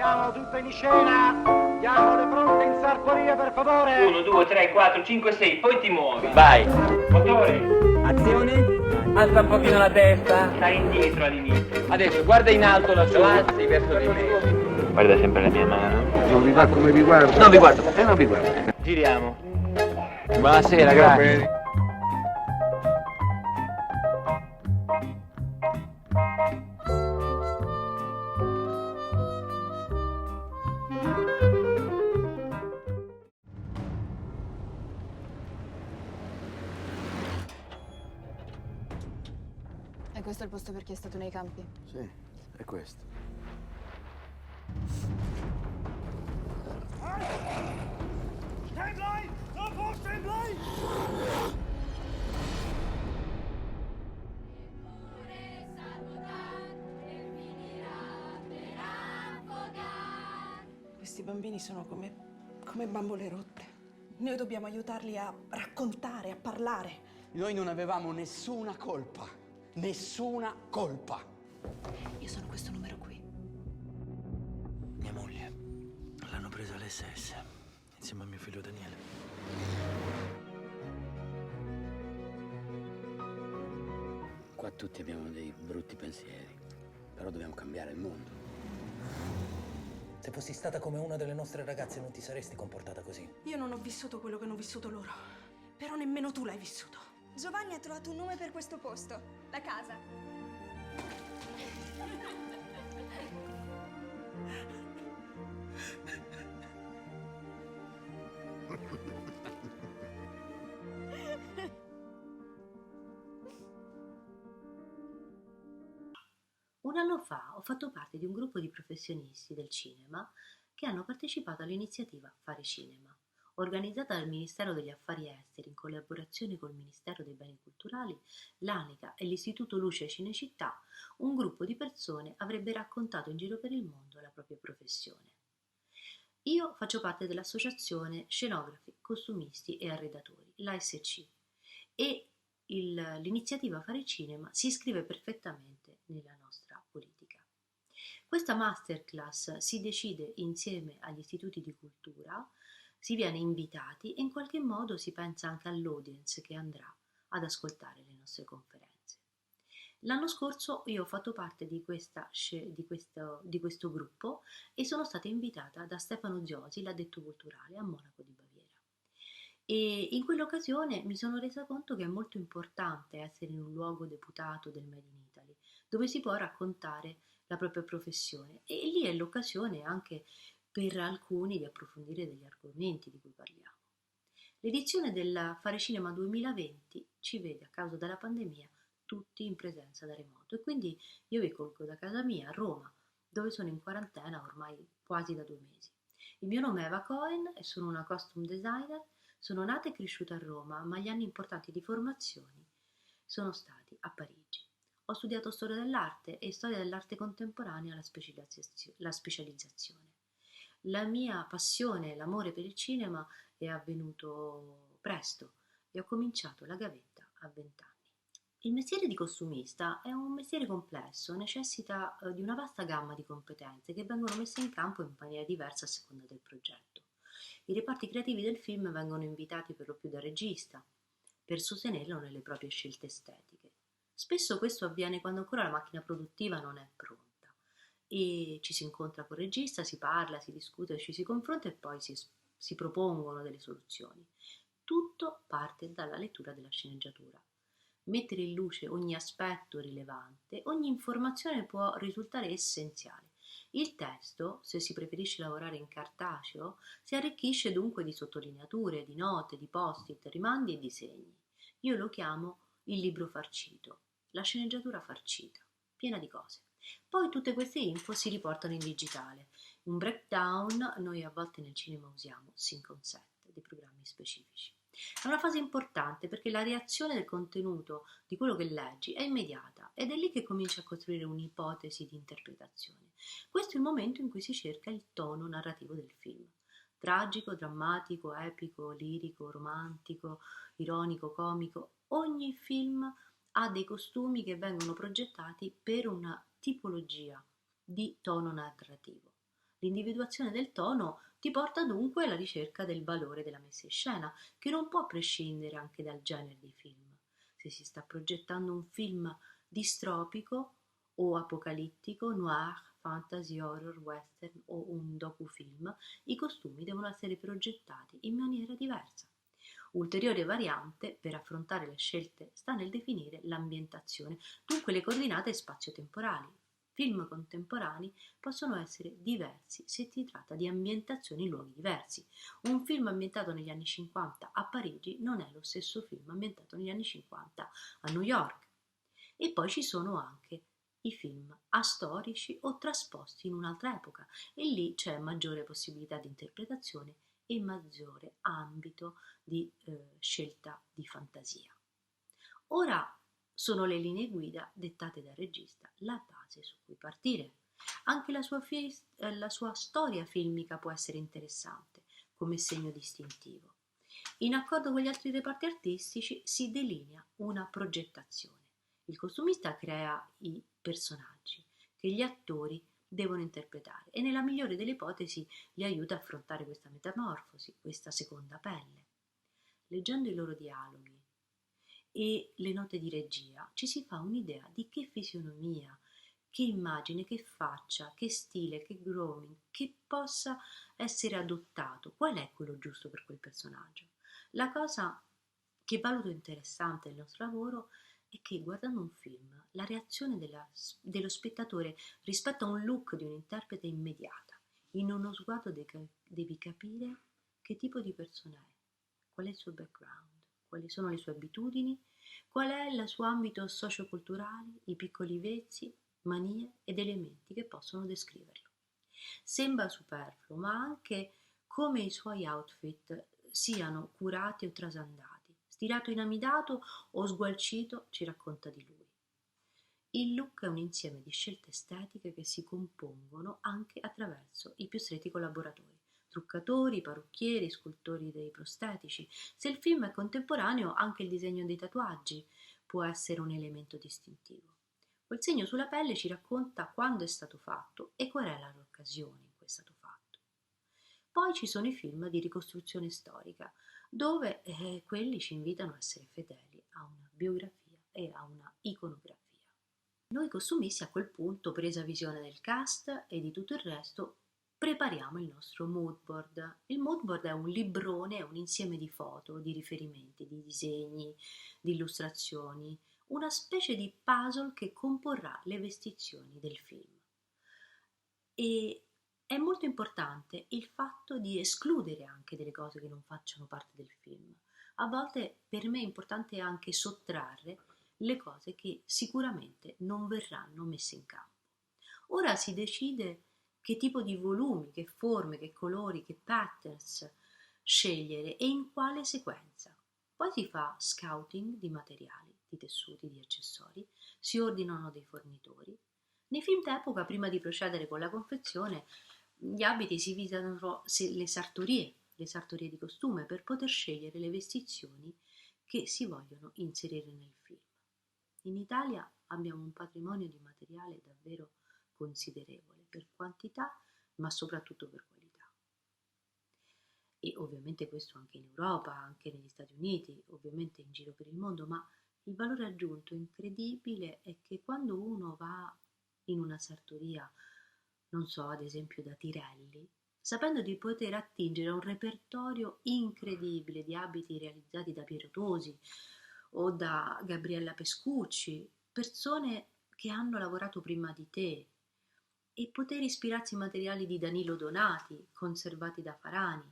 Mettiamo tutto in scena. Diamo le fronte in sartoria, per favore. 1, 2, 3, 4, 5, 6, poi ti muovi. Vai. Motore. Azione. Alza un pochino la testa. Stai indietro all'inizio. Adesso guarda in alto lassù. Avanzi verso di me. Guarda sempre la mia mano. Non vi va come vi guardo? Non vi guardo. Non vi guardo. Giriamo. Buonasera, grazie. E questo è il posto per chi è stato nei campi? Sì, è questo. Questi bambini sono come bambole rotte. Noi dobbiamo aiutarli a raccontare, a parlare. Noi non avevamo nessuna colpa. Nessuna colpa. Io sono questo numero qui. Mia moglie l'hanno presa all'SS insieme a mio figlio Daniele. Qua tutti abbiamo dei brutti pensieri, però dobbiamo cambiare il mondo. Se fossi stata come una delle nostre ragazze non ti saresti comportata così. Io non ho vissuto quello che hanno vissuto loro, però nemmeno tu l'hai vissuto. Giovanni ha trovato un nome per questo posto, la casa. Un anno fa ho fatto parte di un gruppo di professionisti del cinema che hanno partecipato all'iniziativa Fare Cinema, organizzata dal Ministero degli Affari Esteri in collaborazione col Ministero dei Beni Culturali, l'ANICA e l'Istituto Luce Cinecittà. Un gruppo di persone avrebbe raccontato in giro per il mondo la propria professione. Io faccio parte dell'associazione Scenografi, Costumisti e Arredatori, l'ASC, e l'iniziativa Fare Cinema si iscrive perfettamente nella nostra politica. Questa masterclass si decide insieme agli istituti di cultura, si viene invitati e in qualche modo si pensa anche all'audience che andrà ad ascoltare le nostre conferenze. L'anno scorso io ho fatto parte di questo gruppo e sono stata invitata da Stefano Ziosi, l'addetto culturale a Monaco di Baviera. E in quell'occasione mi sono resa conto che è molto importante essere in un luogo deputato del Made in Italy, dove si può raccontare la propria professione, e lì è l'occasione anche per alcuni di approfondire degli argomenti di cui parliamo. L'edizione del Fare Cinema 2020 ci vede, a causa della pandemia, tutti in presenza da remoto, e quindi io vi colgo da casa mia a Roma, dove sono in quarantena ormai quasi da 2 mesi. Il mio nome è Eva Cohen e sono una costume designer. Sono nata e cresciuta a Roma, ma gli anni importanti di formazione sono stati a Parigi. Ho studiato storia dell'arte e storia dell'arte contemporanea alla specializzazione. La mia passione, l'amore per il cinema è avvenuto presto e ho cominciato la gavetta a 20 anni. Il mestiere di costumista è un mestiere complesso, necessita di una vasta gamma di competenze che vengono messe in campo in maniera diversa a seconda del progetto. I reparti creativi del film vengono invitati per lo più dal regista per sostenerlo nelle proprie scelte estetiche. Spesso questo avviene quando ancora la macchina produttiva non è pronta e ci si incontra col regista, si parla, si discute, ci si confronta e poi si propongono delle soluzioni. Tutto parte dalla lettura della sceneggiatura. Mettere in luce ogni aspetto rilevante, ogni informazione può risultare essenziale. Il testo, se si preferisce lavorare in cartaceo, si arricchisce dunque di sottolineature, di note, di post-it, rimandi e disegni. Io lo chiamo il libro farcito, la sceneggiatura farcita, piena di cose. Poi tutte queste info si riportano in digitale. Un breakdown noi a volte nel cinema usiamo sync on set, dei programmi specifici. È una fase importante perché la reazione del contenuto, di quello che leggi, è immediata ed è lì che cominci a costruire un'ipotesi di interpretazione. Questo è il momento in cui si cerca il tono narrativo del film. Tragico, drammatico, epico, lirico, romantico, ironico, comico. Ogni film ha dei costumi che vengono progettati per una tipologia di tono narrativo. L'individuazione del tono ti porta dunque alla ricerca del valore della messa in scena, che non può prescindere anche dal genere dei film. Se si sta progettando un film distropico o apocalittico, noir, fantasy, horror, western o un docufilm, i costumi devono essere progettati in maniera diversa. Ulteriore variante per affrontare le scelte sta nel definire l'ambientazione, dunque le coordinate spazio-temporali. Film contemporanei possono essere diversi se si tratta di ambientazioni in luoghi diversi. Un film ambientato negli anni 50 a Parigi non è lo stesso film ambientato negli anni 50 a New York. E poi ci sono anche i film astorici o trasposti in un'altra epoca, e lì c'è maggiore possibilità di interpretazione e maggiore ambito di scelta di fantasia. Ora sono le linee guida dettate dal regista la base su cui partire. Anche la sua storia filmica può essere interessante come segno distintivo. In accordo con gli altri reparti artistici si delinea una progettazione. Il costumista crea i personaggi che gli attori devono interpretare e nella migliore delle ipotesi li aiuta a affrontare questa metamorfosi, questa seconda pelle. Leggendo i loro dialoghi e le note di regia ci si fa un'idea di che fisionomia, che immagine, che faccia, che stile, che grooming, che possa essere adottato, qual è quello giusto per quel personaggio. La cosa che valuto interessante del nostro lavoro è che guardando un film la reazione dello spettatore rispetto a un look di un interprete è immediata. In uno sguardo devi capire che tipo di persona è, qual è il suo background, quali sono le sue abitudini, qual è il suo ambito socioculturale, i piccoli vezzi, manie ed elementi che possono descriverlo. Sembra superfluo, ma anche come i suoi outfit siano curati o trasandati, stirato in amidato o sgualcito ci racconta di lui. Il look è un insieme di scelte estetiche che si compongono anche attraverso i più stretti collaboratori, truccatori, parrucchieri, scultori dei prostetici. Se il film è contemporaneo, anche il disegno dei tatuaggi può essere un elemento distintivo. Quel segno sulla pelle ci racconta quando è stato fatto e qual è l'occasione in cui è stato fatto. Poi ci sono i film di ricostruzione storica, dove quelli ci invitano a essere fedeli a una biografia e a una iconografia. Noi costumisti a quel punto, presa visione del cast e di tutto il resto, prepariamo il nostro mood board. Il mood board è un librone, è un insieme di foto, di riferimenti, di disegni, di illustrazioni, una specie di puzzle che comporrà le vestizioni del film. E è molto importante il fatto di escludere anche delle cose che non facciano parte del film. A volte per me è importante anche sottrarre le cose che sicuramente non verranno messe in campo. Ora si decide che tipo di volumi, che forme, che colori, che patterns scegliere e in quale sequenza. Poi si fa scouting di materiali, di tessuti, di accessori, si ordinano dei fornitori. Nei film d'epoca, prima di procedere con la confezione, gli abiti si visitano le sartorie di costume per poter scegliere le vestizioni che si vogliono inserire nel film. In Italia abbiamo un patrimonio di materiale davvero considerevole per quantità, ma soprattutto per qualità. E ovviamente questo anche in Europa, anche negli Stati Uniti, ovviamente in giro per il mondo, ma il valore aggiunto incredibile è che quando uno va in una sartoria, non so, ad esempio da Tirelli, sapendo di poter attingere a un repertorio incredibile di abiti realizzati da Piero Tosi o da Gabriella Pescucci, persone che hanno lavorato prima di te, e poter ispirarsi ai materiali di Danilo Donati, conservati da Farani,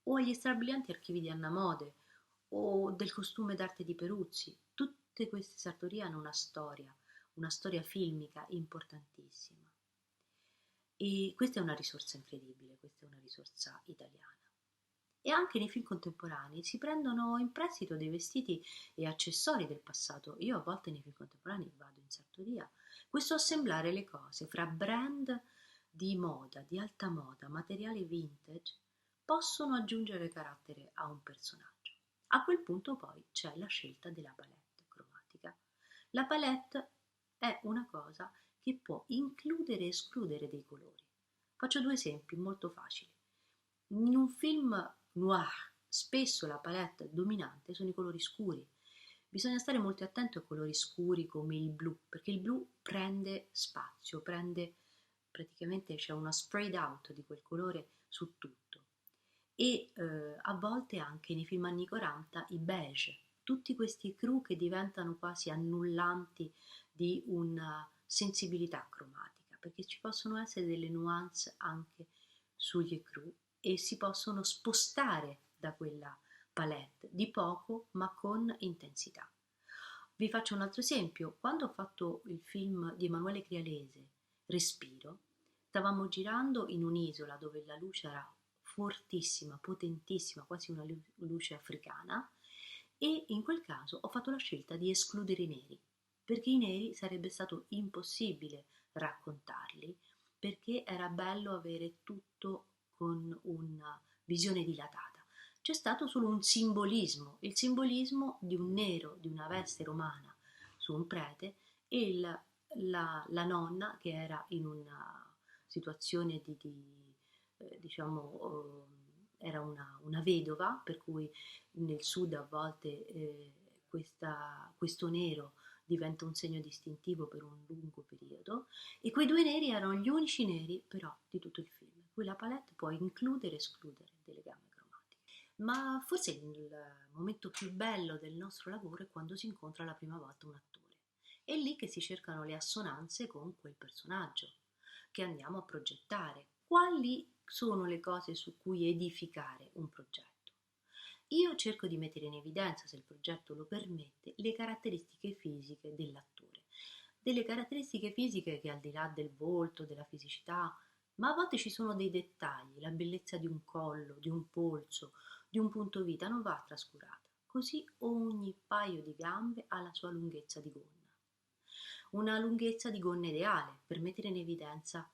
o agli strabilianti archivi di Anna Mode, o del costume d'arte di Peruzzi. Tutte queste sartorie hanno una storia filmica importantissima. E questa è una risorsa incredibile, questa è una risorsa italiana. E anche nei film contemporanei si prendono in prestito dei vestiti e accessori del passato. Io a volte nei film contemporanei vado in sartoria. Questo assemblare le cose fra brand di moda, di alta moda, materiali vintage, possono aggiungere carattere a un personaggio. A quel punto poi c'è la scelta della palette cromatica. La palette è una cosa che può includere e escludere dei colori. Faccio 2 esempi molto facili. In un film noir spesso la palette dominante sono i colori scuri. Bisogna stare molto attento a colori scuri come il blu, perché il blu prende spazio, praticamente c'è una spread out di quel colore su tutto. E a volte anche nei film anni 40 i beige, tutti questi cru che diventano quasi annullanti di una sensibilità cromatica, perché ci possono essere delle nuance anche sugli cru e si possono spostare da quella palette di poco ma con intensità. Vi faccio un altro esempio. Quando ho fatto il film di Emanuele Crialese, Respiro, stavamo girando in un'isola dove la luce era fortissima, potentissima, quasi una luce africana, e in quel caso ho fatto la scelta di escludere i neri, perché i neri sarebbe stato impossibile raccontarli, perché era bello avere tutto con una visione dilatata. C'è stato solo un simbolismo, il simbolismo di un nero, di una veste romana su un prete e la nonna che era in una situazione diciamo, era una vedova, per cui nel sud a volte questo nero diventa un segno distintivo per un lungo periodo, e quei 2 neri erano gli unici neri però di tutto il film. Qui la palette può includere e escludere delle gambe cromatiche. Ma forse il momento più bello del nostro lavoro è quando si incontra la prima volta un attore. È lì che si cercano le assonanze con quel personaggio che andiamo a progettare. Quali sono le cose su cui edificare un progetto? Io cerco di mettere in evidenza, se il progetto lo permette, le caratteristiche fisiche dell'attore. Delle caratteristiche fisiche che al di là del volto, della fisicità, ma a volte ci sono dei dettagli, la bellezza di un collo, di un polso, di un punto vita non va trascurata. Così ogni paio di gambe ha la sua lunghezza di gonna. Una lunghezza di gonna ideale per mettere in evidenza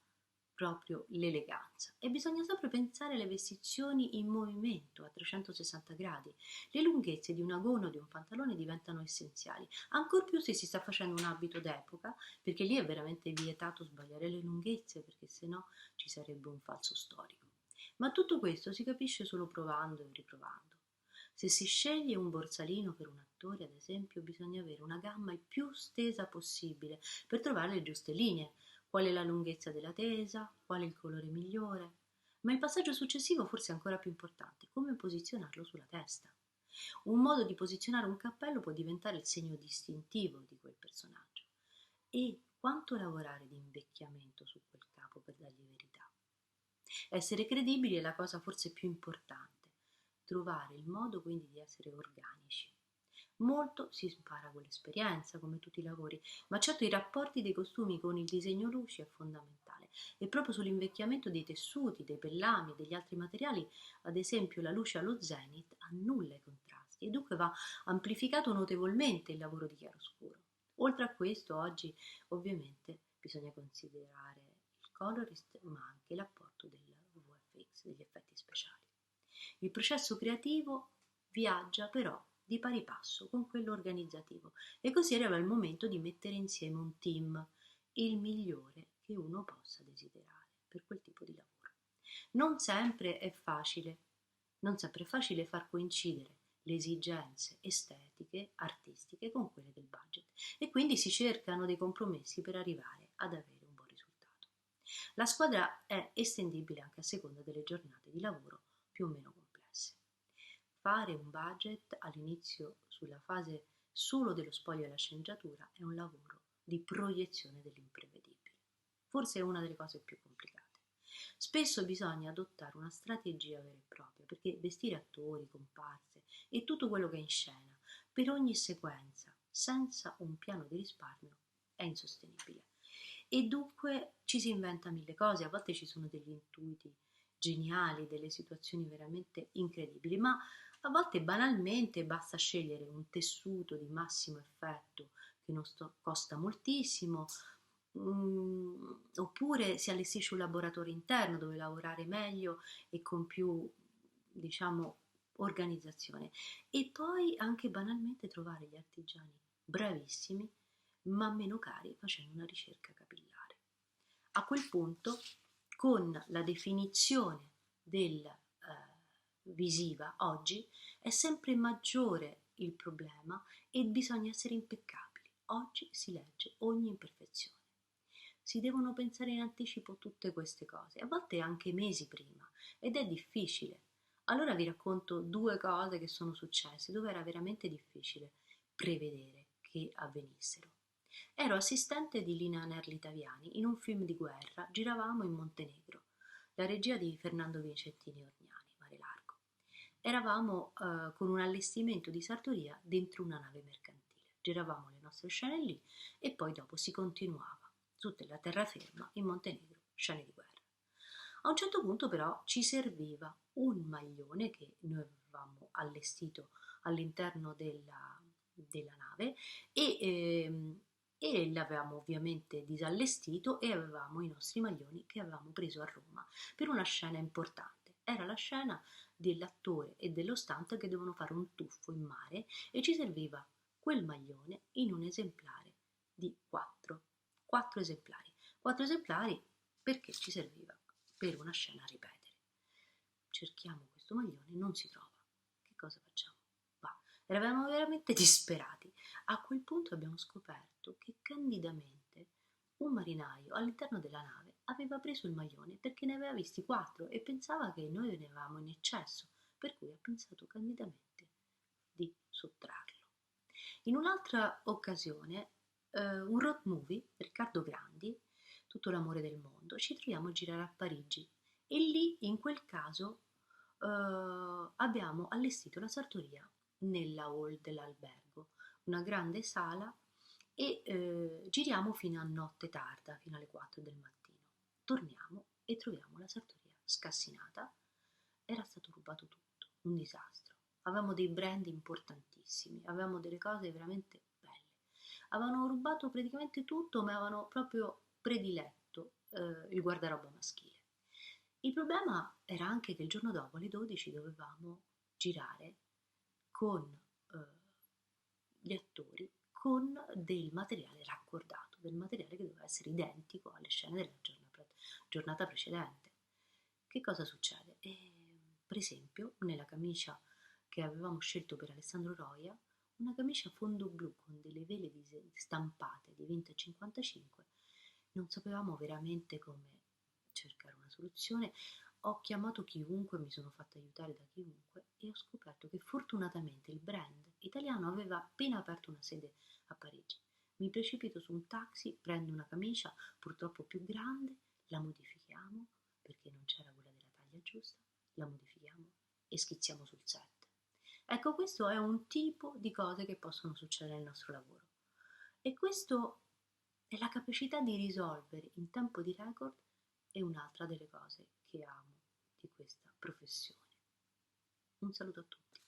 proprio l'eleganza. E bisogna sempre pensare alle vestizioni in movimento a 360 gradi. Le lunghezze di una gonna o di un pantalone diventano essenziali, ancor più se si sta facendo un abito d'epoca, perché lì è veramente vietato sbagliare le lunghezze, perché sennò ci sarebbe un falso storico. Ma tutto questo si capisce solo provando e riprovando. Se si sceglie un borsalino per un attore, ad esempio, bisogna avere una gamma il più stesa possibile per trovare le giuste linee. Qual è la lunghezza della tesa, qual è il colore migliore. Ma il passaggio successivo forse è ancora più importante, come posizionarlo sulla testa. Un modo di posizionare un cappello può diventare il segno distintivo di quel personaggio. E quanto lavorare di invecchiamento su quel capo per dargli verità. Essere credibili è la cosa forse più importante, trovare il modo quindi di essere organici. Molto si impara con l'esperienza, come tutti i lavori, ma certo i rapporti dei costumi con il disegno luci è fondamentale. E proprio sull'invecchiamento dei tessuti, dei pellami, degli altri materiali, ad esempio la luce allo zenith annulla i contrasti e dunque va amplificato notevolmente il lavoro di chiaroscuro. Oltre a questo, oggi ovviamente bisogna considerare il colorist, ma anche l'apporto del VFX, degli effetti speciali. Il processo creativo viaggia però di pari passo con quello organizzativo e così arriva il momento di mettere insieme un team, il migliore che uno possa desiderare per quel tipo di lavoro. Non sempre è facile far coincidere le esigenze estetiche, artistiche con quelle del budget e quindi si cercano dei compromessi per arrivare ad avere un buon risultato. La squadra è estendibile anche a seconda delle giornate di lavoro più o meno complesse. Fare un budget all'inizio sulla fase solo dello spoglio e la sceneggiatura è un lavoro di proiezione dell'imprevedibile. Forse è una delle cose più complicate. Spesso bisogna adottare una strategia vera e propria perché vestire attori, comparse e tutto quello che è in scena per ogni sequenza senza un piano di risparmio è insostenibile. E dunque ci si inventa mille cose, a volte ci sono degli intuiti geniali, delle situazioni veramente incredibili, ma a volte banalmente basta scegliere un tessuto di massimo effetto che non costa moltissimo, oppure si allestisce un laboratorio interno dove lavorare meglio e con più, diciamo, organizzazione. E poi anche banalmente trovare gli artigiani bravissimi, ma meno cari, facendo una ricerca capillare. A quel punto con la definizione del visiva oggi è sempre maggiore il problema e bisogna essere impeccabili. Oggi si legge ogni imperfezione. Si devono pensare in anticipo tutte queste cose, a volte anche mesi prima, ed è difficile. Allora vi racconto 2 cose che sono successe dove era veramente difficile prevedere che avvenissero. Ero assistente di Lina Nerli Taviani in un film di guerra, giravamo in Montenegro, la regia di Fernando Vincentini Orgnani, Mare Largo. Eravamo con un allestimento di sartoria dentro una nave mercantile, giravamo le nostre scene lì e poi dopo si continuava su della terraferma in Montenegro, scene di guerra. A un certo punto però ci serviva un maglione che noi avevamo allestito all'interno della nave e l'avevamo ovviamente disallestito e avevamo i nostri maglioni che avevamo preso a Roma per una scena importante. Era la scena dell'attore e dello stunt che devono fare un tuffo in mare e ci serviva quel maglione in un esemplare di 4 esemplari. 4 esemplari perché ci serviva per una scena a ripetere. Cerchiamo questo maglione, non si trova. Che cosa facciamo? Eravamo veramente disperati. A quel punto abbiamo scoperto che candidamente un marinaio all'interno della nave aveva preso il maglione perché ne aveva visti 4 e pensava che noi ne avevamo in eccesso, per cui ha pensato candidamente di sottrarlo. In un'altra occasione, un road movie, Riccardo Grandi, Tutto l'amore del mondo, ci troviamo a girare a Parigi e lì in quel caso abbiamo allestito la sartoria nella hall dell'albergo, una grande sala e giriamo fino a notte tarda, fino alle 4 del mattino. Torniamo e troviamo la sartoria scassinata, era stato rubato tutto, un disastro. Avevamo dei brand importantissimi, avevamo delle cose veramente belle. Avevano rubato praticamente tutto, ma avevano proprio prediletto il guardaroba maschile. Il problema era anche che il giorno dopo alle 12 dovevamo girare con gli attori con del materiale raccordato, del materiale che doveva essere identico alle scene della giornata precedente. Che cosa succede? Per esempio, nella camicia che avevamo scelto per Alessandro Roia, una camicia fondo blu con delle vele stampate di Vintage 55, non sapevamo veramente come cercare una soluzione. Ho chiamato chiunque, mi sono fatta aiutare da chiunque e ho scoperto che fortunatamente il brand italiano aveva appena aperto una sede a Parigi. Mi precipito su un taxi, prendo una camicia purtroppo più grande, la modifichiamo perché non c'era quella della taglia giusta, la modifichiamo e schizziamo sul set. Ecco, questo è un tipo di cose che possono succedere nel nostro lavoro e questo è la capacità di risolvere in tempo di record. È un'altra delle cose che amo di questa professione. Un saluto a tutti.